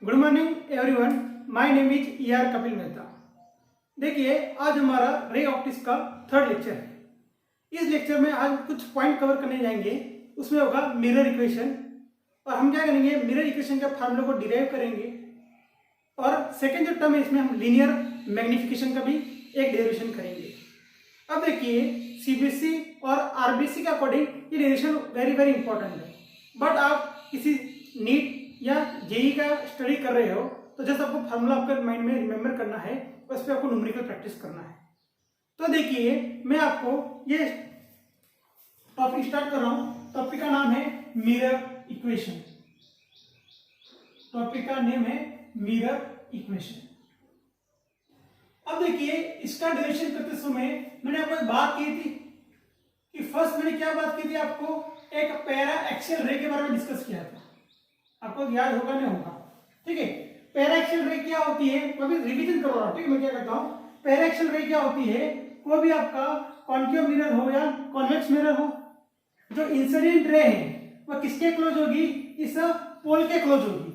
Good morning everyone, my name is ER Kapil Mehta. देखिए, आज हमारा रे ऑप्टिक्स का थर्ड लेक्चर है। इस लेक्चर में आज कुछ पॉइंट कवर करने जाएंगे। उसमें होगा मिरर इक्वेशन, और हम क्या करेंगे, मिरर इक्वेशन के फार्मूले को डिराइव करेंगे। और सेकेंड जो टर्म है, इसमें हम लीनियर मैग्निफिकेशन का भी एक डेरिवेशन करेंगे। अब देखिए, CBSE और RBC के अकॉर्डिंग ये डेरिवेशन वेरी वेरी इंपॉर्टेंट है। बट आप किसी नीट या जेई का स्टडी कर रहे हो तो जैसे आपको फार्मूला आपके माइंड में रिमेंबर करना है, उस पर आपको न्यूमेरिकल प्रैक्टिस करना है। तो देखिए, मैं आपको ये टॉपिक स्टार्ट कर रहा हूं। टॉपिक का नाम है मिरर इक्वेशन। टॉपिक का नेम है मिरर इक्वेशन। अब देखिए, इसका डेरिवेशन करते समय मैंने आपको एक बात की थी कि फर्स्ट मैंने क्या बात की थी, आपको एक पैरा एक्सियल रे के बारे में डिस्कस किया था। आपको याद होगा नहीं होगा, ठीक है। पैरा एक्सियल रे क्या होती है, कभी रिवीजन करो, ठीक है। मैं क्या करता हूं, पैरा एक्सियल रे क्या होती है, कोई भी आपका कॉन्केव मिरर हो या कॉन्वेक्स मिरर हो, जो इंसिडेंट रे है वह किसके क्लोज होगी, इस पोल के क्लोज होगी,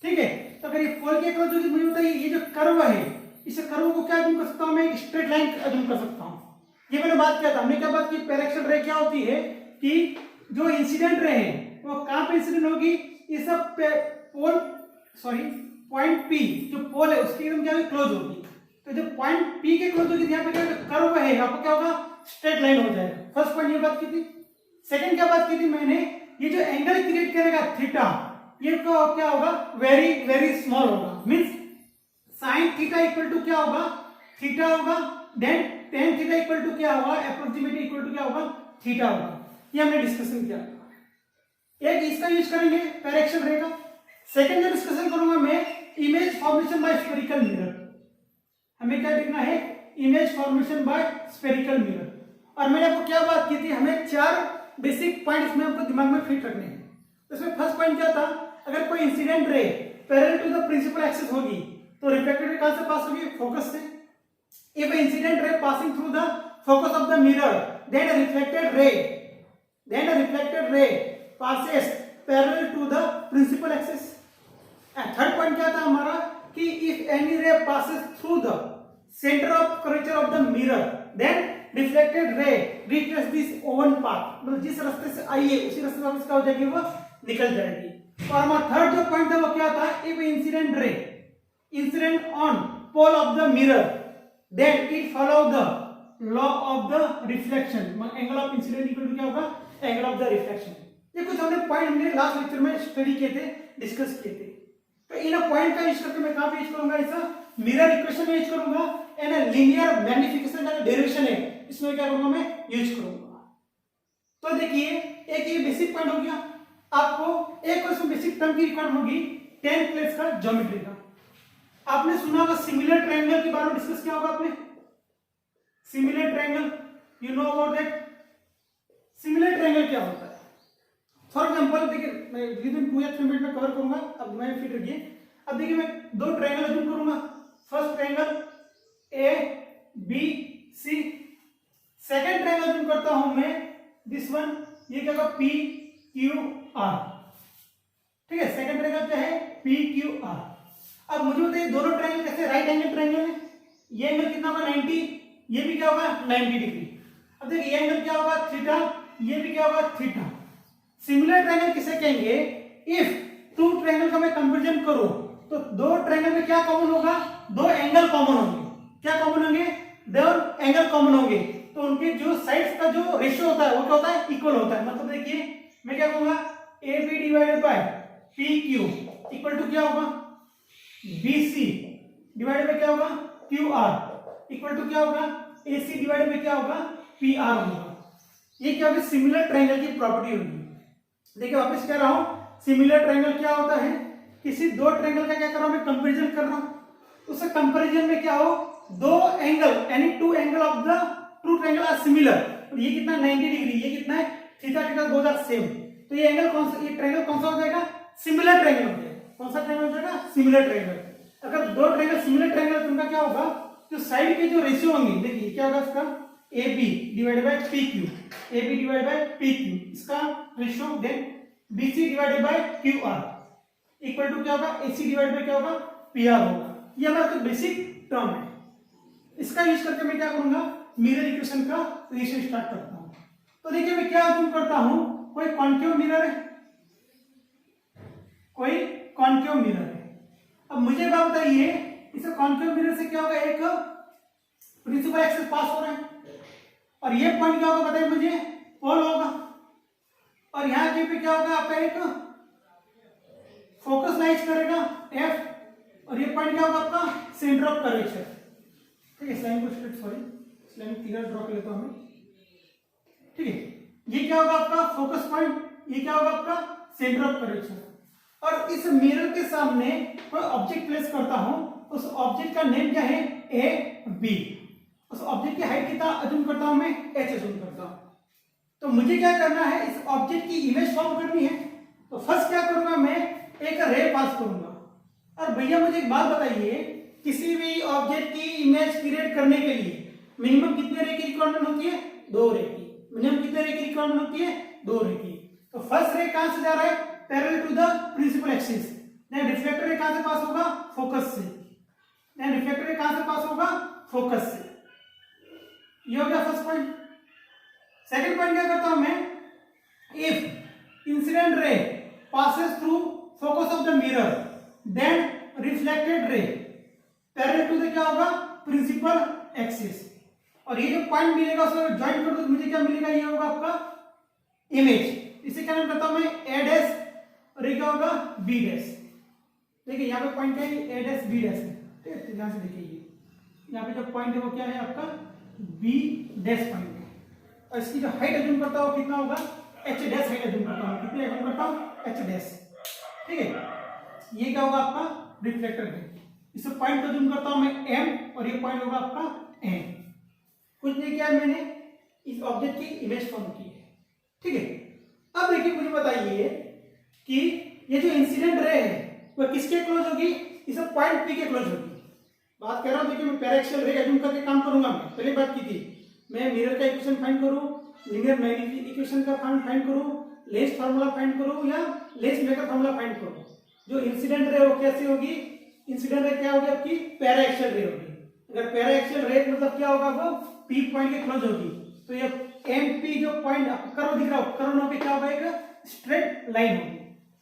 ठीक है। तो अगर ये पोल के क्लोज होगी, मुझे बताइए ये जो कर्व है, इस कर्व को क्या अज्यूम कर सकता हूं मैं, एक स्ट्रेट लाइन अज्यूम कर सकता हूं। ये मैंने बात किया था। हमने क्या बात की, पैरा एक्सियल रे क्या होती है कि जो इंसिडेंट रे है वो कहां पे इंसिडेंट होगी, इस पोल पॉइंट P जो पोल है उसके एकदम क्या क्लोज होगी। तो जब पॉइंट P के क्लोज होगी, यहाँ पे क्या कर्व है, यहाँ पे क्या होगा, स्ट्रेट लाइन हो जाएगा। फर्स्ट पॉइंट ये बात की थी। सेकंड क्या बात की थी मैंने, ये जो एंगल क्रिएट करेगा थीटा, ये क्या होगा, वेरी वेरी स्मॉल होगा। Means sine theta equal to क्या होगा, थीटा होगा। Then tan theta equal to क्या होगा, अप्रोक्सीमेटली इक्वल टू क्या होगा, थीटा होगा। ये हमने डिस्कशन किया था। एक इसका यूज करेंगे पैरा एक्सियल रे का। सेकंड जो डिस्कशन करूंगा मैं, image formation by spherical mirror. हमें क्या देखना है, image formation by spherical mirror. और मैंने आपको क्या बात की थी, हमें 4 बेसिक पॉइंट इसमें आपको दिमाग में फिट रखने हैं। इसमें फर्स्ट पॉइंट क्या था, अगर कोई incident ray parallel to the principal axis होगी तो रिफ्लेक्टेड रे कहां से पास होगी, फोकस से। If incident ray passing through the focus of the mirror, then a reflected ray passes parallel to the principal axis. And third point क्या था हमारा कि if any ray passes through the center of curvature of the mirror, then reflected ray retraces this open path. मतलब जिस रास्ते से आई है उसी रास्ते से वापस क्या हो जाएगी, वो निकल जाएगी। और हमारा थर्ड जो पॉइंट था वो क्या था, if incident ray incident on pole of the mirror, then it follow the law of the reflection. Angle of incident equal to क्या होगा, एंगल ऑफ द रिफ्लेक्शन। ये कुछ हमने पॉइंट हमने लास्ट लेक्चर में स्टडी किए थे, डिस्कस किए थे। तो इन पॉइंट का यूज करके मैं कहां पे यूज करूंगा, इस मिरर इक्वेशन में यूज करूंगा। एंड लीनियर मैग्निफिकेशन का डेरिवेशन है, इसमें क्या करूंगा मैं, यूज करूंगा। तो देखिए, एक ये बेसिक पॉइंट हो गया। आपको एक और बेसिक टर्म की रिक्वायरमेंट होगी 10th क्लास का ज्योमेट्री का। आपने सुना होगा सिमिलर ट्रायंगल के बारे में डिस्कस किया होगा आपने। Similar triangle, you know about that. Similar triangle क्या होता है, फॉर एग्जांपल देखिए, मैं विद इन 2 या 3 मिनट में कवर करूंगा। अब मैं फिट रखिए। अब देखिए, मैं 2 ट्रायंगल अज्यूम करूंगा। First triangle ABC, second triangle assume करता हूं मैं दिस वन, ये क्या होगा, PQR, ठीक है। सेकंड ट्रायंगल क्या है, PQR। अब मुझे बताइए दोनों ट्रायंगल कैसे, राइट एंगल ट्रायंगल है। ये एंगल कितना होगा, 90, ये भी क्या होगा, 90 डिग्री। अब देखिए, ये एंगल क्या होगा, थीटा, ये भी क्या होगा, थीटा। सिमिलर ट्रायंगल किसे कहेंगे, इफ 2 ट्रायंगल का मैं कंपैरिजन करूं तो 2 ट्रायंगल में क्या कॉमन होगा, 2 एंगल कॉमन होंगे। क्या कॉमन होंगे, 2 एंगल कॉमन होंगे। तो उनके जो साइड्स का जो रेशियो होता है वो क्या होता है, इक्वल होता है। मतलब देखिए, मैं क्या कहूंगा, AB divided by PQ equal to क्या होगा, BC डिवाइडेड बाय क्या होगा, QR इक्वल टू क्या होगा, AC डिवाइडेड बाय क्या होगा, PR होगा। ये क्या होगी, सिमिलर ट्रायंगल की प्रॉपर्टी होगी। देखिए, वापस कह रहा हूं, सिमिलर ट्रायंगल क्या होता है, किसी 2 ट्रायंगल का क्या कर रहा हूं मैं, कंपैरिजन कर रहा हूं। उस कंपैरिजन में क्या हो, 2 एंगल यानी 2 angle of the true triangle are similar. ये कितना, 90 डिग्री, ये कितना है, theta theta both are same. तो ये एंगल कौन सा, ये ट्रायंगल कौन सा हो जाएगा, सिमिलर ट्रायंगल हो जाएगा। कौन सा ट्रायंगल हो जाएगा, सिमिलर ट्रायंगल। अगर 2 ट्रायंगल सिमिलर ट्रायंगल तो उनका क्या होगा, जो साइड के जो रेशियो होंगे, देखिए क्या होगा इसका, AB divided by PQ, AB divided by PQ इसका ratio, then BC divided by QR। Equal to क्या होगा, AC डिवाइड बाय क्या होगा, PR होगा। ये हमारा तो बेसिक टर्म है। इसका यूज करके मैं क्या करूंगा, मिरर इक्वेशन का रिलेशन स्टार्ट करता हूं। तो देखिए मैं क्या अज्यूम करता हूं, कोई कॉन्केव मिरर है, कोई कॉन्केव मिरर है। अब मुझे बात बताइए, इस कॉन्केव मिरर से क्या होगा, एक प्रिंसिपल एक्सिस पास हो रहा है और ये पॉइंट क्या होगा बताइए मुझे, पोल होगा। और यहां के पे क्या होगा आपका, एक फोकस लाइज करेगा F, और ये पॉइंट क्या होगा आपका, सेंटर ऑफ कर्वेचर। ठीक है, स्लाइड को straight, sorry slide clear draw कर लेता हूं मैं। ठीक है, ये क्या होगा आपका फोकस पॉइंट, ये क्या होगा आपका सेंटर ऑफ कर्वेचर। और इस मिरर के सामने कोई ऑब्जेक्ट प्लेस करता हूं, उस ऑब्जेक्ट का नेम क्या है, ए बी। उस ऑब्जेक्ट की हाइट कितना अज्यूम करता हूं मैं, h अज्यूम करता हूं। तो मुझे क्या करना है, इस ऑब्जेक्ट की इमेज फॉर्म करनी है। तो फर्स्ट क्या करूंगा, मैं एक रे पास करूंगा। और भैया मुझे एक बात बताइए, किसी भी ऑब्जेक्ट की इमेज क्रिएट करने के लिए मिनिमम कितने रे की रिक्वायरमेंट होती है, 2 रे की। मिनिमम कितने रे की रिक्वायरमेंट होती है, 2 रे की। तो फर्स्ट रे कहां से जा रहा है, parallel to the principal axis. Then reflector ray कहां से पास होगा, फोकस से। देन रिफ्लेक्टर रे कहां से पास होगा, फोकस से। ये हो गया फर्स्ट पॉइंट। सेकंड पॉइंट क्या करता हूं मैं, if incident ray passes through focus of the mirror, then reflected ray parallel to the क्या होगा, प्रिंसिपल एक्सिस। और ये जो पॉइंट मिलेगा उसको ज्वाइन कर दो, मुझे क्या मिलेगा, ये होगा आपका इमेज। इसे क्या करता हूं मैं, A डैश, और ये क्या होगा, B डैश। देखिए यहाँ पे पॉइंट क्या है, A डैश B डैश है। ठीक है, ध्यान से देखिए, यहाँ पे जो पॉइंट है वो क्या है आपका, B डैश पॉइंट है। और इसकी जो हाइट अज्यूम करता हूं कितना होगा, H डैश हाइट अज्यूम करता हूं, कितनी अज्यूम करता हूं, H डैश। ठीक है, ये क्या होगा आपका रिफ्लेक्टर है। इस पॉइंट को अज्यूम करता हूं मैं M, और ये पॉइंट होगा आपका N। कुछ नहीं किया मैंने, इस ऑब्जेक्ट की इमेज फॉर्म की है। ठीक है, अब देखिए मुझे बताइए कि ये जो इंसिडेंट रे है वो किसके क्लोज होगी, इस पॉइंट P के क्लोज होगी। बात कर रहा हूं, देखिए मैं पैराक्सियल रे अज्यूम करके काम करूंगा। मैं पहले बात की थी, मैं मिरर का इक्वेशन फाइंड करूं, लीनियर मैग्नेटिक इक्वेशन का फाइंड करूं, लेंस फार्मूला फाइंड करूं, या लेंस मेकर फार्मूला फाइंड करूं। जो इंसिडेंट रे वो कैसी होगी, इंसिडेंट रे क्या होगी आपकी, पैराक्सियल रे होगी। अगर पैराक्सियल रे मतलब क्या होगा, वो P पॉइंट के क्लोज होगी। तो ये MP जो पॉइंट आपको कर्व दिख रहा हो, कर्व पे क्या होगा, एक स्ट्रेट लाइन होगी।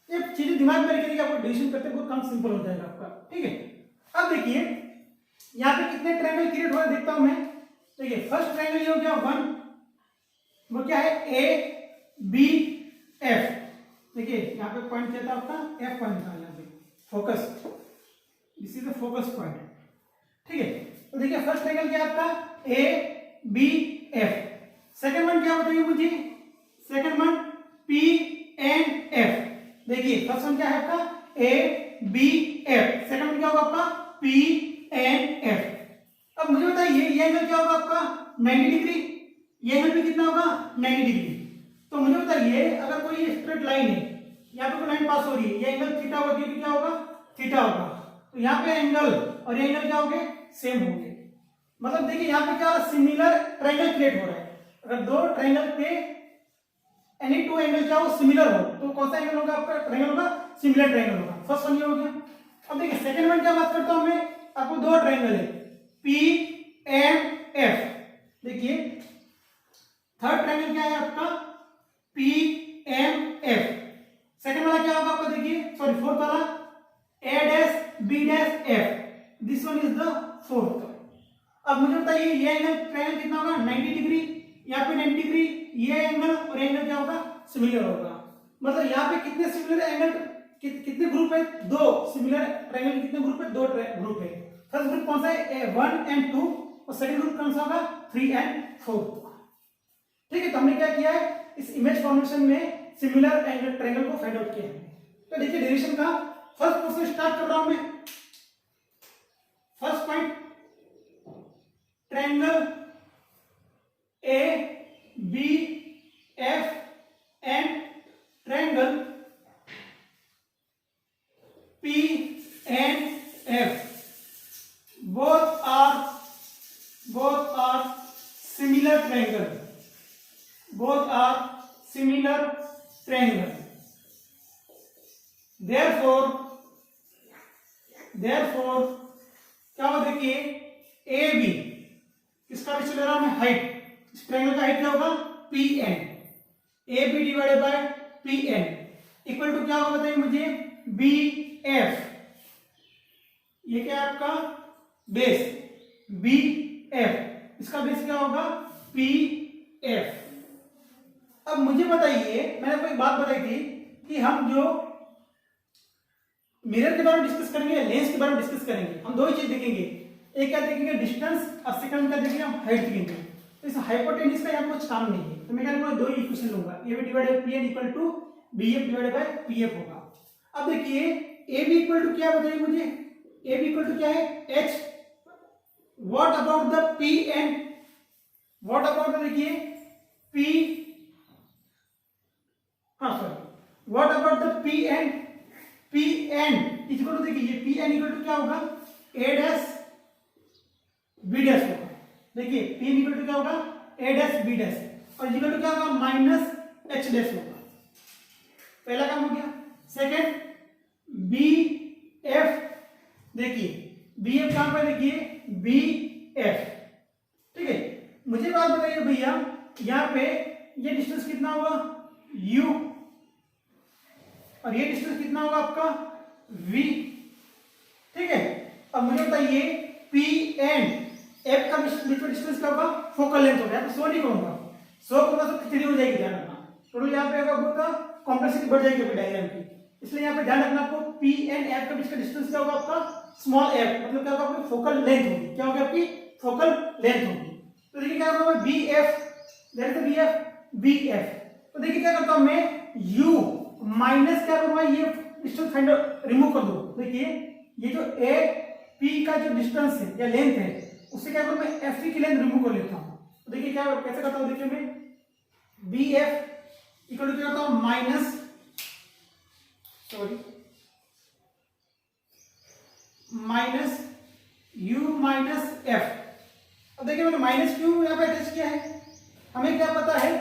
ये चीजें दिमाग में रखिएगा, आपको डिवीजन करते बहुत काम सिंपल हो जाएगा आपका। ठीक है, अब देखिए यहाँ पे कितने ट्रायंगल क्रिएट हुआ देखता हूं मैं। देखिए फर्स्ट ट्रायंगल ये हो गया 1, वो क्या है, ABF। देखिए यहाँ पे पॉइंट क्या था आपका, F पॉइंट था यहाँ पे, focus, this is the focus point. ठीक है, तो देखिए फर्स्ट ट्रायंगल क्या आपका, ABF। सेकंड वन क्या बताइए मुझे, सेकंड वन PNF। देखिए फर्स्ट वन क्या है आपका, ABF, सेकंड वन क्या होगा आपका, PNF। अब मुझे बताइए ये एंगल क्या होगा आपका, 90 डिग्री। ये एंगल भी कितना होगा, 90 डिग्री। तो मुझे बताइए अगर कोई स्ट्रेट लाइन है, यहाँ पे कोई लाइन पास हो रही है, ये एंगल थीटा होगा, ये क्या होगा, थीटा होगा। तो यहाँ पे एंगल और ये एंगल क्या होंगे, सेम होंगे। मतलब देखिए यहाँ पे क्या सिमिलर ट्रायंगल क्रिएट हो रहा है। अगर दो ट्रायंगल पे एनी टू एंगल क्या हो, सिमिलर हो, तो कौन सा एंगल होगा आपका, ट्रायंगल होगा, सिमिलर ट्रायंगल होगा। फर्स्ट वन ये हो गया। अब देखिए सेकंड वन क्या बात करता हूं मैं, आपको दो ट्रायंगल है PMF। देखिए थर्ड ट्रायंगल क्या है आपका, PMF। सेकंड वाला क्या होगा आपका, देखिए सॉरी फोर्थ वाला A dash B dash F, this one is the fourth. अब मुझे बताइए ये एंगल ट्रायंगल कितना होगा, 90 डिग्री, यहाँ पे 90 डिग्री, ये एंगल और एंगल क्या होगा, सिमिलर होगा। मतलब यहाँ पे कितने सिमिलर एंगल, कितने ग्रुप है, दो सिमिलर ट्रायंगल, कितने ग्रुप है, दो ग्रुप है। फर्स्ट ग्रुप कौन सा है, 1 and 2, और सेकंड ग्रुप कौन सा होगा, 3 and 4। ठीक है, तो हमने क्या किया है, इस इमेज फॉर्मेशन में सिमिलर एंगल ट्रायंगल को फाइंड आउट किया है। तो देखिए डेरिवेशन का फर्स्ट प्रोसेस स्टार्ट कर रहा हूं मैं। First point, triangle ABF and triangle PNF, both are similar triangle, both are similar triangle. Therefore therefore क्या होगा देखिए ए बी, इसका भी चल रहा है हाइट, इस ट्रायंगल का हाइट क्या होगा P N, A B divided by P N equal to क्या होगा बताइए मुझे बी एफ, ये क्या है आपका बेस बी एफ, इसका बेस क्या होगा पी एफ। अब मुझे बताइए, मैंने आपको एक बात बताई थी कि हम जो मिरर के बारे में डिस्कस करेंगे, लेंस के बारे में डिस्कस करेंगे, हम दो ही चीज देखेंगे, एक क्या देखेंगे डिस्टेंस और सेकंड क्या देखेंगे हम हाइट देखेंगे। तो इस हाइपोटेन्यूज का यहाँ कुछ काम नहीं है, तो मैं क्या करूंगा दो ही इक्वेशन लूंगा, A B divided by P N equal to B F divided by P F होगा। अब देखिए ए बी इक्वल टू क्या बताइए मुझे, ए बी इक्वल टू क्या है H, what about the P N, what about the देखिए पी, हाँ sorry what about the P N, P N equal to देखिए पी एन इक्वल टू क्या होगा ए डैश बी डैश होगा, देखिए पी एन इक्वल टू क्या होगा ए dash B dash और इक्वल टू क्या होगा माइनस एच डैश होगा, पहला काम हो गया। सेकेंड बी एफ, देखिए बी एफ कहां पर देखिए बी एफ, ठीक है। मुझे बात बताइए भैया यहाँ पे ये डिस्टेंस कितना होगा u और ये डिस्टेंस कितना होगा आपका v, ठीक है। अब मुझे बताइए पी एन एफ का बीच में डिस्टेंस क्या होगा फोकल लेंथ होगा, शो नहीं करूंगा, शो करूंगा तो खिचड़ी हो जाएगी, ध्यान रखना, तो यहाँ पे बहुत कॉम्प्लेक्सिटी बढ़ जाएगी डायग्राम की, इसलिए यहाँ पे ध्यान रखना आपको पी एन एफ का बीच का डिस्टेंस क्या होगा आपका स्मॉल एफ, मतलब क्या होगा आपकी फोकल लेंथ होगी, क्या होगी आपकी फोकल लेंथ होगी। तो देखिए क्या होगा B F, that is B F B F, तो देखिए क्या करता हूं मैं u माइनस क्या करूंगा ये डिस्टेंस फाइंड रिमूव कर दो, देखिए ये जो ए पी का जो डिस्टेंस है या लेंथ है उससे क्या करूं मैं एफ की लेंथ रिमूव कर लेता हूं, तो देखिए क्या कैसे करता हूं, देखिए मैं बी एफ इक्वल टू क्या करता हूं minus sorry minus u minus F. अब देखिए मैंने माइनस क्यू यहाँ पे अटैच किया है, हमें क्या पता है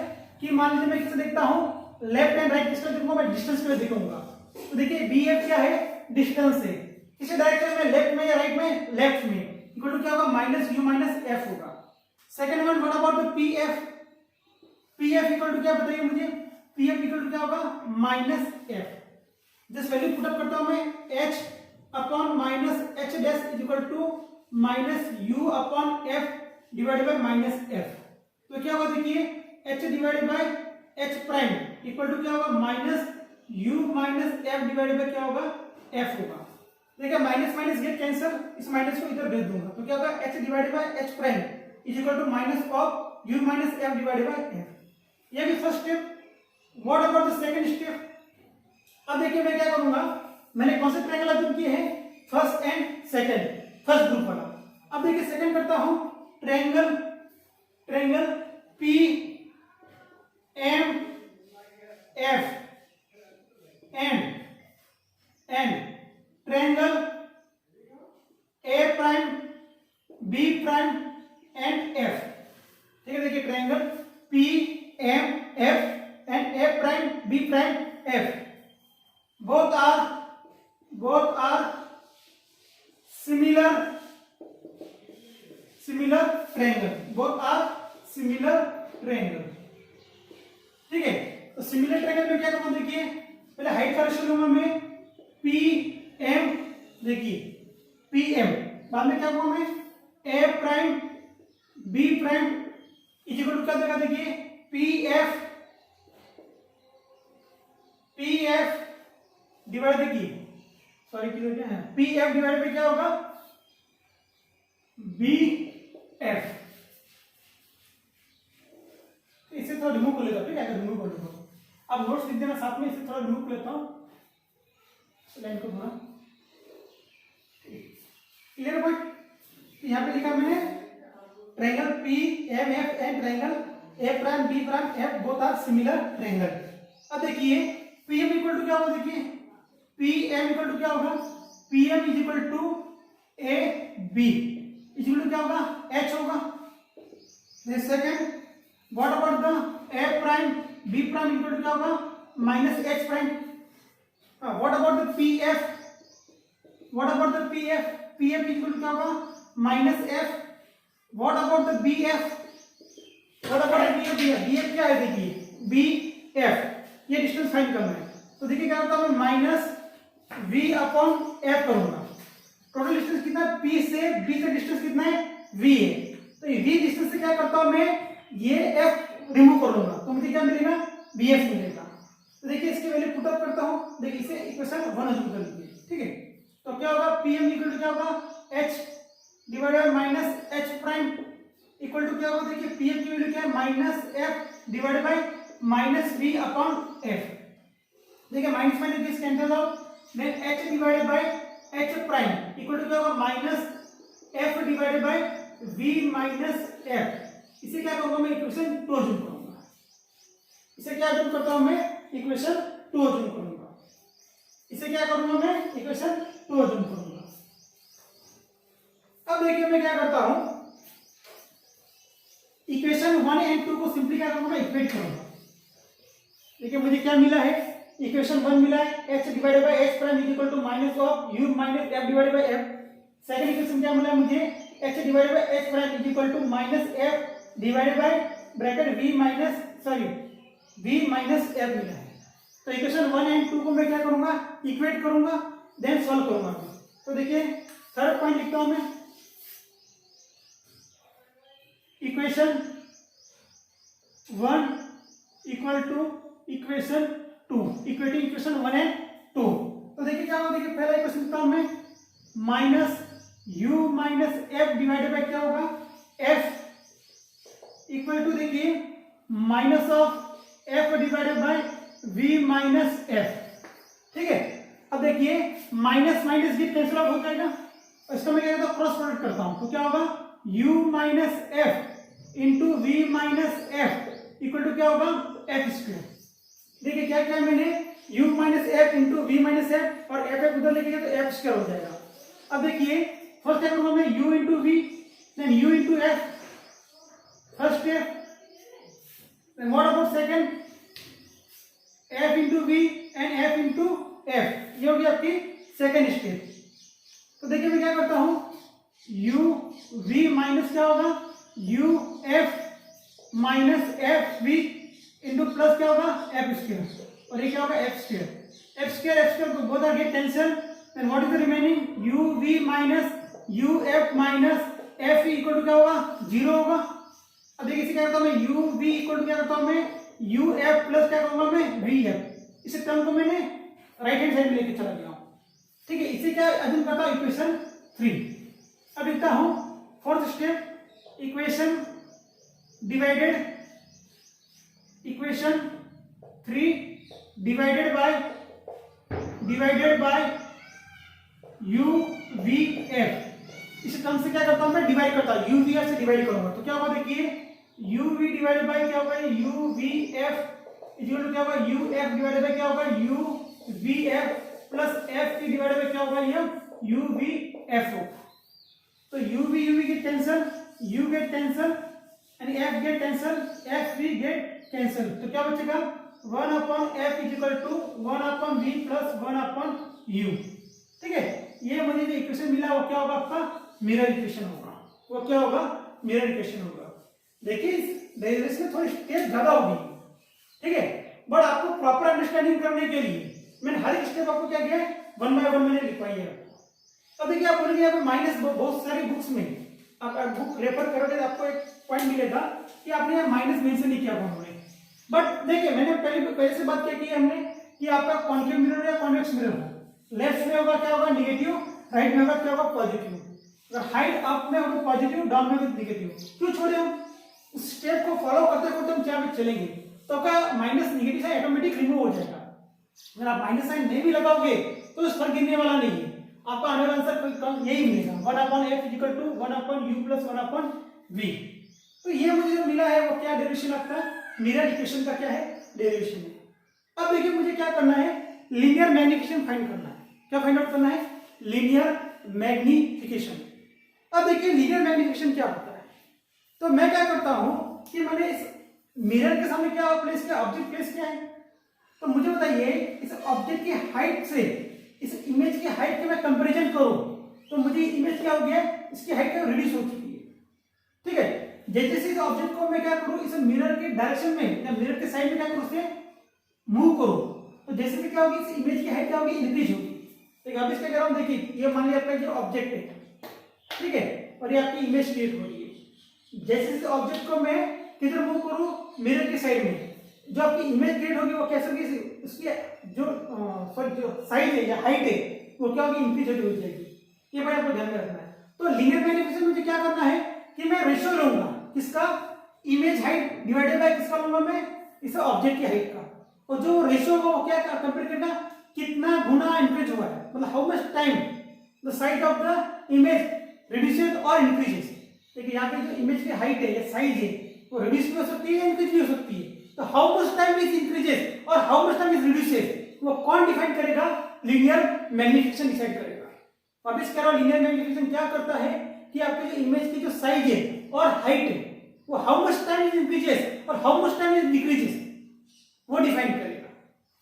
कि मान लीजिए मैं किसे देखता हूं लेफ्ट एंड राइट, किसका देखूंगा मैं डिस्टेंस पे देखूंगा, तो देखिए बी एफ क्या है डिस्टेंस है, किसे डायरेक्शन में लेफ्ट में या राइट में लेफ्ट में, इक्वल टू क्या होगा माइनस यू माइनस एफ होगा। Second one what about the P F, P F equal to क्या बताइए मुझे, पी एफ इक्वल टू क्या होगा minus F, just value put up करता हूं मैं H upon minus H dash is equal to minus U upon F divided by minus F, तो क्या होगा देखिए h divided by h prime equal to क्या होगा minus u minus f divided by क्या होगा f होगा। देखिए माइनस माइनस गेट कैंसिल, इस माइनस को इधर भेज दूंगा, तो क्या होगा h divided by h prime is equal to minus of u minus f divided by f। ये भी first step. What about the second step, अब देखिए मैं क्या करूंगा, मैंने कौन से ट्रायंगल अज्यूम किए हैं first and second, first group वाला। अब देखिए सेकंड करता हूं triangle, triangle P M F and triangle A prime B prime and F, ठीक है। देखिए triangle P M F and A prime B prime F, both are similar triangle, both are similar triangle, ठीक है। तो similar triangle में क्या करूंगा, देखिए पहले हाइट का रेशियो लूंगा मैं पी एम, देखिए पी एम, बाद में क्या करूंगा मैं A prime B prime is equal to क्या देगा, देखिए पी एफ डिवाइड, देखिए सॉरी क्या है पी एफ डिवाइड बाय क्या होगा बी एफ, इसे थोड़ा रिमूव कर लेता हूं, ठीक है रिमूव कर लूंगा। अब नोट्स लिख देना साथ में, इसे थोड़ा रिमूव कर लेता हूं लाइन को थोड़ा क्लियर पॉइंट। यहां पे लिखा मैंने triangle P M F and triangle A prime B prime F both are similar triangle. अब देखिए पी एम इक्वल टू क्या होगा, देखिए पी एम इक्वल टू क्या होगा, P M is equal to A B is equal to क्या होगा H होगा। Second what about the A prime B prime equal to क्या होगा minus H prime. What about the P F what about the P F equal to क्या होगा minus F, what about the B F, what about B F क्या है देखिए B F, ये distance find करना है। तो देखिए क्या होता है मैं माइनस v अपॉन एफ करूंगा, टोटल डिस्टेंस कितना है p से b तक डिस्टेंस कितना है v है, तो ये v डिस्टेंस से क्या करता हूं मैं ये f रिमूव कर लूंगा तो मुझे क्या मिलेगा bf मिलेगा। तो देखिए इसकी वैल्यू पुट अप करता हूं, देखिए इसे इक्वेशन 1 कर लीजिए, ठीक है। तो क्या होगा pm इक्वल टू क्या होगा h divided by minus h prime equal to क्या होगा देखिए pm की वैल्यू क्या है minus f divided by minus v upon f, देखिए minus minus this cancel out, then h divided by h prime equal to क्या होगा minus f divided by v minus f, इसे क्या करूंगा मैं इक्वेशन 2 अज्यूम करूंगा, इसे क्या अज्यूम करता हूं मैं इक्वेशन 2 अज्यूम करूंगा, इसे क्या करूंगा मैं इक्वेशन 2 अज्यूम करूंगा। अब देखिए मैं क्या करता हूं इक्वेशन 1 एंड 2 को सिंपली क्या करूंगा मैं इक्वेट करूंगा। देखिए मुझे क्या मिला है इक्वेशन 1 मिला है h divided by h prime is equal to minus of u minus f divided by f, second equation क्या मिला मुझे h divided by h prime is equal to minus f divided by bracket v minus f मिला है। तो equation 1 and 2 को मैं क्या करूंगा इक्वेट करूंगा देन सॉल्व करूंगा। तो देखिए थर्ड पॉइंट लिखता हूं मैं equation 1 equal to equation 2 equating equation 1 and 2। तो देखिए क्या होगा देखिए पहला इक्वेशन लिखता हूं मैं minus u minus f divided by क्या होगा f इक्वल टू देखिए minus of f divided by v minus f, ठीक है। अब देखिए माइनस माइनस भी कैंसिल आउट हो जाएगा, इसका मैं क्या करता हूं क्रॉस प्रोडक्ट करता हूं, तो क्या होगा u minus f into v minus f equal to क्या होगा f स्क्वायर। देखिए क्या क्या मैंने u minus f into V minus F और f उधर लेके गया तो f स्क्वायर हो जाएगा। अब देखिए फर्स्ट क्या करूंगा मैं u into V then u into f first step, then what about second f into V and f into f, ये हो गया आपकी सेकंड स्टेप। तो देखिए मैं क्या करता हूं u v माइनस क्या होगा u f minus f v into plus क्या होगा एफ स्क्वायर और ये क्या होगा F square both are get cancel, then what is the remaining U V minus U F minus F equal to क्या होगा 0 होगा। अब देखिए इसे क्या करता हूं मैं यू वी इक्वल टू क्या करता हूं मैं यू एफ प्लस क्या करूंगा मैं वी एफ, इसे टर्म को मैंने राइट हैंड साइड में लेके चला गया, ठीक है। इसे क्या अज्यूम करता हूं इक्वेशन 3। अब लिखता हूं fourth step equation divided equation 3 divided by u v f, इस टर्म से क्या करता हूं मैं डिवाइड करता हूं u v f से डिवाइड करूंगा तो क्या होगा देखिए u v डिवाइडेड बाय क्या होगा u v f equal to क्या होगा u f डिवाइडेड बाय क्या होगा u v f plus f की डिवाइडेड बाय क्या होगा ये u v f होगा। तो u v get cancel, u get cancel and f get cancel, f v get cancel, तो क्या बचेगा 1 upon f is equal to 1 upon v plus 1 upon u, ठीक है। ये मुझे जो इक्वेशन मिला वो क्या होगा आपका मिरर इक्वेशन होगा, वो क्या होगा मिरर इक्वेशन होगा। देखिए डेरिवेशन में थोड़ी स्टेप ज्यादा होगी, ठीक है, बट आपको प्रॉपर अंडरस्टैंडिंग करने के लिए मैंने हर एक स्टेप आपको क्या किया है 1 बाय 1 मैंने लिखवाई है। अब देखिए आप बोलेंगे यहाँ पे माइनस बहुत सारी बुक्स में आप बुक रेफर करोगे तो आपको एक पॉइंट मिलेगा कि आपने यहाँ माइनस मेंशन नहीं किया उन्होंने, बट देखिए मैंने पहले से बात क्या की हमने कि आपका कॉन्केव मिरर या कॉन्वेक्स मिरर हो, लेफ्ट में होगा क्या होगा नेगेटिव, राइट में होगा क्या होगा पॉजिटिव, अगर हाइट अप में होगा पॉजिटिव, डाउन में होगा नेगेटिव। क्यों छोड़े हम उस स्टेप को फॉलो करते करते हम क्या चलेंगे तो आपका minus negative sign automatic remove हो जाएगा। अगर आप माइनस साइन नहीं भी लगाओगे तो इस पर गिरने वाला नहीं है, आपका आने वाला आंसर यही मिलेगा 1 upon f is equal to 1 upon u plus 1 upon v। तो ये मुझे जो मिला है वो क्या डेरिवेशन आपका मिरर इक्वेशन का क्या है डेरिवेशन है। अब देखिए मुझे क्या करना है लीनियर मैग्निफिकेशन फाइंड करना है, क्या फाइंड आउट करना है लीनियर मैग्निफिकेशन। अब देखिए लीनियर मैग्निफिकेशन क्या होता है, तो मैं क्या करता हूं कि मैंने इस मिरर के सामने क्या प्लेस किया ऑब्जेक्ट प्लेस किया है, तो मुझे बताइए इस ऑब्जेक्ट की हाइट से इस इमेज की हाइट के मैं कंपैरिजन करूं तो मुझे इमेज क्या हो गया, इसकी हाइट क्या रिड्यूस हो चुकी है। ठीक है, जैसे इस ऑब्जेक्ट को मैं क्या करूं, इसे मिरर के डायरेक्शन में या मिरर के साइड में क्या करूं, उसे मूव करूं, तो जैसे कि क्या होगी, इस इमेज की हाइट क्या होगी, इंक्रीज होगी। ठीक है, अब इसका क्या देखिए, ये मान लिया आपका जो ऑब्जेक्ट है, ठीक है, और ये आपकी इमेज क्रिएट हो रही है। जैसे इस ऑब्जेक्ट को मैं किधर मूव करूं, मिरर के साइड में, जो आपकी इमेज क्रिएट होगी वो कैसे होगी, उसकी जो साइज है या हाइट है वो क्या होगी, इंक्रीज होती हो जाएगी। ये भाई आपको ध्यान में रखना है। तो लीनियर मैग्निफिकेशन मुझे क्या करना है कि मैं रेशियो लूंगा किसका, इमेज हाइट डिवाइडेड बाय किसका लूंगा मैं, इस ऑब्जेक्ट की हाइट का, और जो रेशियो होगा वो क्या कंपेयर करना, कितना गुना इंक्रीज हुआ है, मतलब how much time the size of the image reduces और इंक्रीजेस। देखिए यहाँ पे जो इमेज की हाइट है या साइज है वो रिड्यूस भी हो सकती है, इंक्रीज भी हो सकती है। तो how much time is increases और how much time is reduces, वो कौन डिफाइन करेगा, लीनियर मैग्निफिकेशन डिसाइड करेगा। वापस कह रहा हूं, लीनियर मैग्निफिकेशन क्या करता है कि आपके जो इमेज की जो साइज है और हाइट है वो how much time is increases और how much time is decreases, वो डिफाइन करेगा।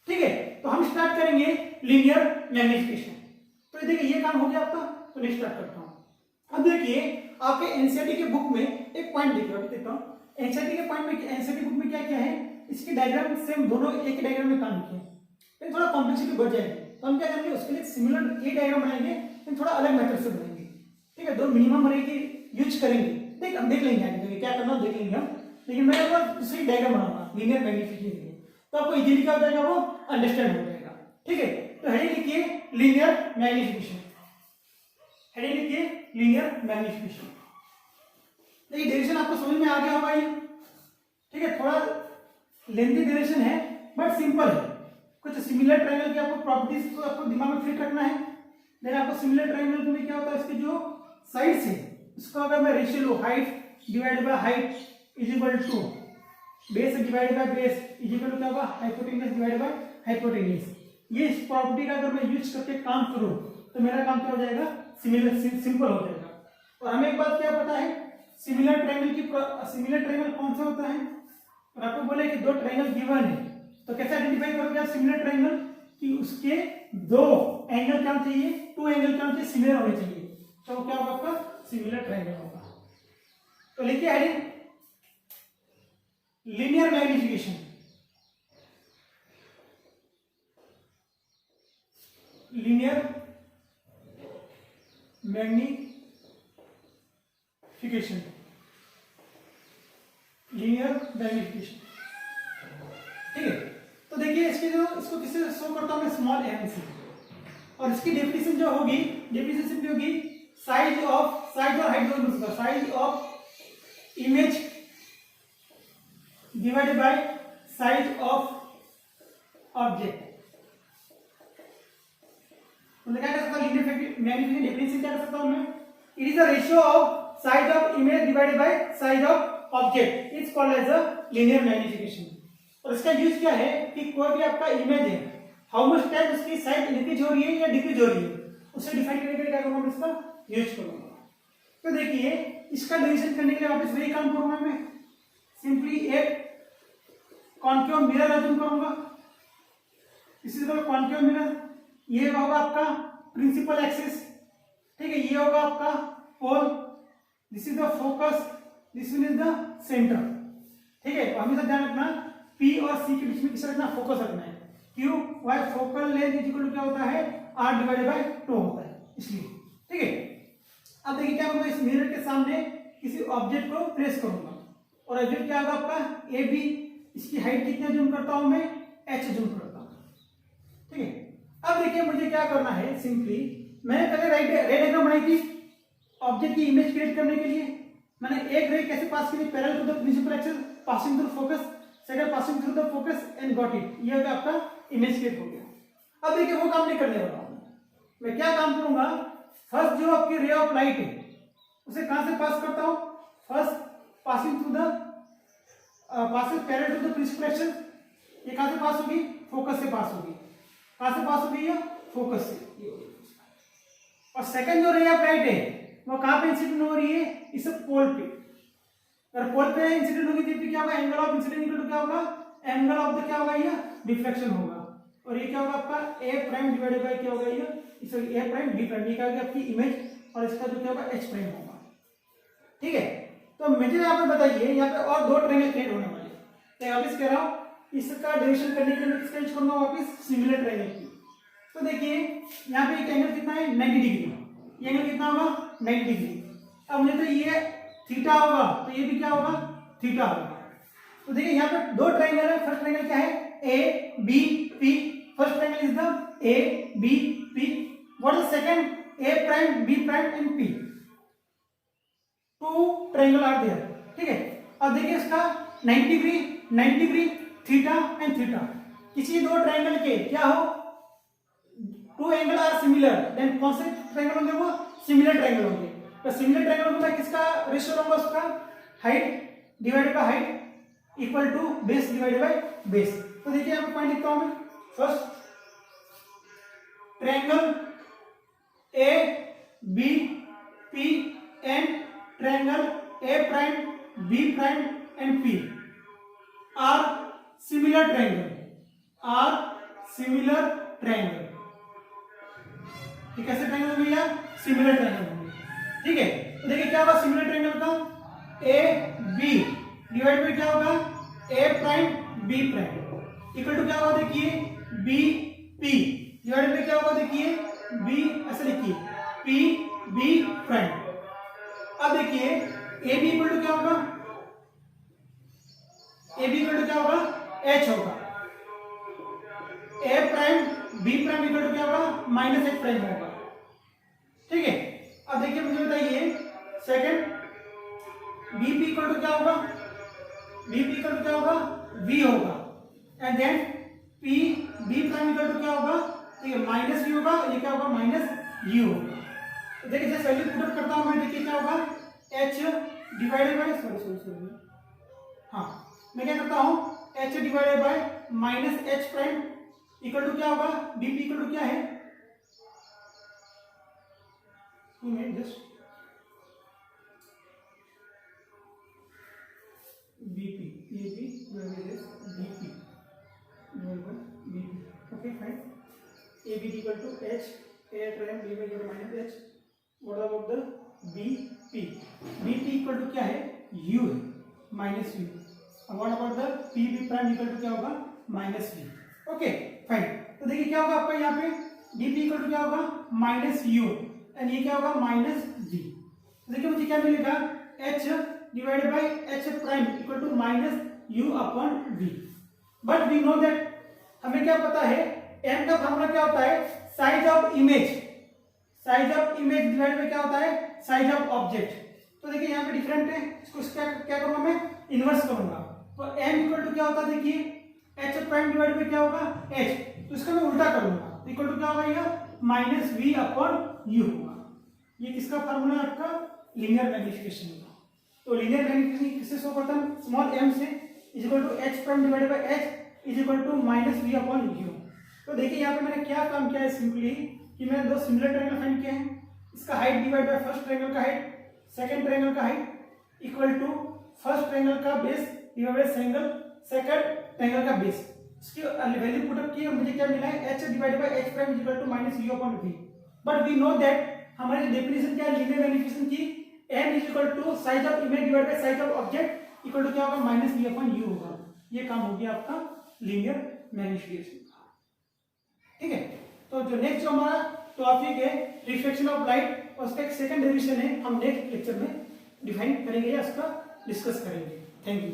ठीक है, तो हम स्टार्ट करेंगे लीनियर मैग्निफिकेशन। तो देखिए ये काम हो गया आपका, तो नेक्स्ट स्टार्ट करता हूं। अब देखिए आपके एनसीईआरटी के बुक में एक पॉइंट देखिए, अभी देखता हूं एनसीईआरटी के पॉइंट में, एनसीईआरटी बुक में क्या क्या है, इसकी डायग्राम सेम दोनों एक ही डायग्राम में काम किए, लेकिन थोड़ा कॉम्प्लेक्सिटी बढ़ जाएगी, तो हम क्या करेंगे उसके लिए सिमिलर ये डायग्राम बनाएंगे, लेकिन थोड़ा अलग मेथड से बनाएंगे। ठीक है, दो मिनिमम बनाएंगे, यूज करेंगे, हम देख लेंगे आगे क्या करना देख लेंगे हम, लेकिन मैं दूसरी डायग्राम बनाऊंगा लीनियर मैग्निफिकेशन के लिए, तो आपको इजीली क्या हो जाएगा, वो अंडरस्टैंड हो जाएगा। ठीक है, तो हेडिंग लिखिए लीनियर मैग्निफिकेशन, हेडिंग लिखिए लीनियर मैग्निफिकेशन। देखिए डेरिवेशन आपको समझ में आ गया होगा ये। ठीक है, थोड़ा लेंथी डेरिवेशन है बट सिंपल है। कुछ सिमिलर ट्रायंगल की आपको प्रॉपर्टीज को आपको दिमाग में फिट रखना है। देन आपको सिमिलर ट्रायंगल में क्या होता है, इसके जो साइड्स है उसको अगर मैं रेशियो लूं, height divided by height is equal to base divided by base is equal to क्या होगा, हाइपोटेन्यूज डिवाइडेड बाय हाइपोटेन्यूज। ये इस प्रॉपर्टी का अगर मैं यूज करके काम करूं तो मेरा काम क्या हो जाएगा, सिंपल हो जाएगा। और हमें एक बात क्या पता है, सिमिलर ट्रायंगल कौन सा होता है, और आपको बोले कि दो ट्रायंगल गिवन है तो कैसे आइडेंटिफाई करोगे आप सिमिलर ट्रायंगल, कि उसके दो एंगल क्या चाहिए, टू एंगल क्या चाहिए, सिमिलर होने चाहिए, तो क्या होगा आपका सिमिलर ट्रायंगल होगा। तो लिखिए heading linear magnification, linear magnification, linear magnification. ठीक है, तो देखिए इसको किससे शो करता हूं मैं, स्मॉल एम से, और इसकी डेफिनेशन जो होगी, डेफिनेशन भी होगी साइज और हाइट दोनों मिलकर, size of image divided by size of object. तो क्या कर सकता हूं, लीनियर मैग्निफिकेशन डेफिनेशन क्या कर सकता हूं मैं, it is the ratio of size of image divided by size of object, it's called as a linear magnification. और इसका यूज क्या है कि कोई भी आपका इमेज है, हाउ मच टाइम उसकी साइज इंक्रीज हो रही है या डिक्रीज हो रही है, उसे डिफाइन करने के लिए क्या करूंगा, इसका यूज करूंगा। तो देखिए इसका डिवीजन करने के लिए वापस वही काम करूंगा मैं, सिंपली एक कॉन्केव मिरर अज्यूम करूंगा, इसी तरह कॉन्केव मिरर, ये होगा आपका प्रिंसिपल एक्सिस। ठीक है, ये होगा आपका pole, this is the focus, this is the centre. ठीक है, तो हमेशा ध्यान रखना P और C के बीच में किसे रखना, फोकस रखना है, क्यों, why focal length is equal to क्या होता है, R डिवाइडेड बाय 2 होता है, इसलिए। ठीक है, अब देखिए क्या होगा, इस मिरर के सामने किसी ऑब्जेक्ट को प्लेस करूंगा, और ऑब्जेक्ट क्या होगा आपका ए बी, इसकी हाइट कितनी जूम करता हूं मैं, h जूम करता हूं। ठीक है, अब देखिए मुझे क्या करना है, सिंपली मैंने पहले रेड डायग्राम बनाई थी ऑब्जेक्ट की इमेज क्रिएट करने के लिए। मैंने एक रे कैसे पास की, parallel to the principal axis passing through focus, second passing through the focus and got it, ये होगा आपका इमेज क्रिएट हो गया। अब देखिए वो काम नहीं करने वाला हूं मैं, क्या काम करूंगा, फर्स्ट जो आपकी रे ऑफ लाइट है उसे कहां से पास करता हूं, first passing through the passing parallel to the principal axis, ये कहां से पास होगी, फोकस से पास होगी, कहां से पास होगी, ये फोकस से, ये होगी। और सेकंड जो रे ऑफ लाइट है वो कहां पे इंसिडेंट हो रही है, इस पोल पे, अगर पोल पे इंसिडेंट होगी तो क्या होगा, angle of incident equal to क्या होगा, एंगल ऑफ द क्या होगा, ये डिफ्लेक्शन होगा। और ये क्या होगा आपका ए प्राइम डिवाइडेड बाय क्या होगा ये, इसे ए प्राइम बी प्राइम, ये क्या होगा आपकी इमेज, और इसका जो क्या होगा एच प्राइम होगा। ठीक है, तो मुझे यहाँ पे बताइए, यहाँ पे और दो ट्रायंगल क्रिएट होने वाले हैं, तो वापस कह रहा हूँ इसका डेरिवेशन करने के लिए मैं किसका यूज करूंगा वापस, सिमिलर ट्रायंगल की। तो देखिए यहाँ पे एक एंगल कितना है 90 डिग्री, ये एंगल कितना होगा 90 डिग्री। अब मुझे तो ये थीटा होगा, तो ये भी क्या होगा थीटा होगा। तो देखिए यहाँ पे दो ट्रायंगल है, फर्स्ट ट्रायंगल क्या है A B P, first triangle is the A B P, what is second A prime B prime and P, two triangle are there. ठीक है, अब देखिए इसका 90 degree 90 degree theta and theta, किसी दो ट्रायंगल के क्या हो, two angle are similar, then कौन से ट्रायंगल होंगे वो सिमिलर ट्रायंगल होंगे। तो सिमिलर ट्रायंगल को मैं किसका रेशियो लूंगा, उसका height divided by height equal to base divided by base. तो देखिए यहाँ पे पॉइंट लिखता हूं मैं, first triangle A B P and triangle A prime B prime and P are similar triangle, are similar triangle. ये कैसे ट्रायंगल होंगे यार, सिमिलर ट्रायंगल होंगे। ठीक है, तो देखिए क्या होगा सिमिलर ट्रायंगल का, ए बी डिवाइड बाय क्या होगा A prime B prime equal to क्या होगा देखिए बी पी डिवाइड बाय क्या होगा देखिए बी, ऐसे लिखिए पी बी प्राइम। अब देखिए ए बी इक्वल टू क्या होगा, ए बी इक्वल टू क्या होगा एच होगा, A prime B prime equal to क्या होगा माइनस एच प्राइम होगा। ठीक है, अब देखिए मुझे बताइए सेकंड बीपी इक्वल टू क्या होगा, बीपी इक्वल टू क्या होगा वी होगा, and then P B prime equal to क्या होगा, ठीक है माइनस वी होगा, ये क्या होगा माइनस यू होगा। तो देखिए जैसे वैल्यू पुट करता हूं मैं, देखिए क्या होगा एच डिवाइडेड बाय सॉरी हाँ मैं क्या करता हूं H divided by minus H prime equal to क्या होगा बीपी इक्वल टू क्या है, just BP A B divided BP divided by BP, okay fine. A B equal to H A prime B by minus H, what about the BP, BP equal to क्या है U है minus U, what about the P B prime equal to क्या होगा minus we, okay fine. तो देखिए क्या होगा आपका यहाँ पे बीपी इक्वल टू क्या होगा माइनस यू एंड ये क्या होगा माइनस वी। तो देखिए मुझे क्या मिलेगा H divided by H prime equal to minus U upon V, but we know that हमें क्या पता है एम का फॉर्मूला क्या होता है size of image, size of image divide by क्या होता है साइज ऑफ ऑब्जेक्ट। तो देखिए यहाँ पे डिफरेंट है, इसको क्या करूंगा मैं इनवर्स करूंगा। तो m इक्वल टू क्या होता है देखिए h प्राइम डिवाइड बाय क्या होगा h, तो इसका मैं उल्टा करूंगा इक्वल टू क्या होगा ये माइनस v अपॉन u होगा। ये किसका फार्मूला है आपका लीनियर मैग्निफिकेशन का। तो लीनियर मैग्निफिकेशन किससे शो करता है स्मॉल m से, is equal to h prime divided by h is equal to minus v upon u। तो देखिए यहाँ पे मैंने क्या काम किया है सिंपली कि मैंने दो सिमिलर ट्रायंगल फाइंड किए हैं, इसका height divide by first triangle का हाइट, सेकंड ट्रायंगल का height equal to first triangle का base divide by second triangle का बेस। इसकी वैल्यू पुट अप की मुझे क्या मिला है h divided by h prime equal to minus u upon v। But we know that हमारी डेफिनेशन क्या है लीनियर मैग्निफिकेशन की, m is equal to size of image divide by size of object equal to क्या होगा minus v upon u होगा। ये काम हो गया आपका लीनियर मैग्निफिकेशन का। ठीक है, तो जो नेक्स्ट जो हमारा टॉपिक है रिफ्लेक्शन ऑफ लाइट, उसका एक सेकंड डेरिवेशन है, हम नेक्स्ट लेक्चर में डिफाइन करेंगे या उसका डिस्कस करेंगे। Thank you.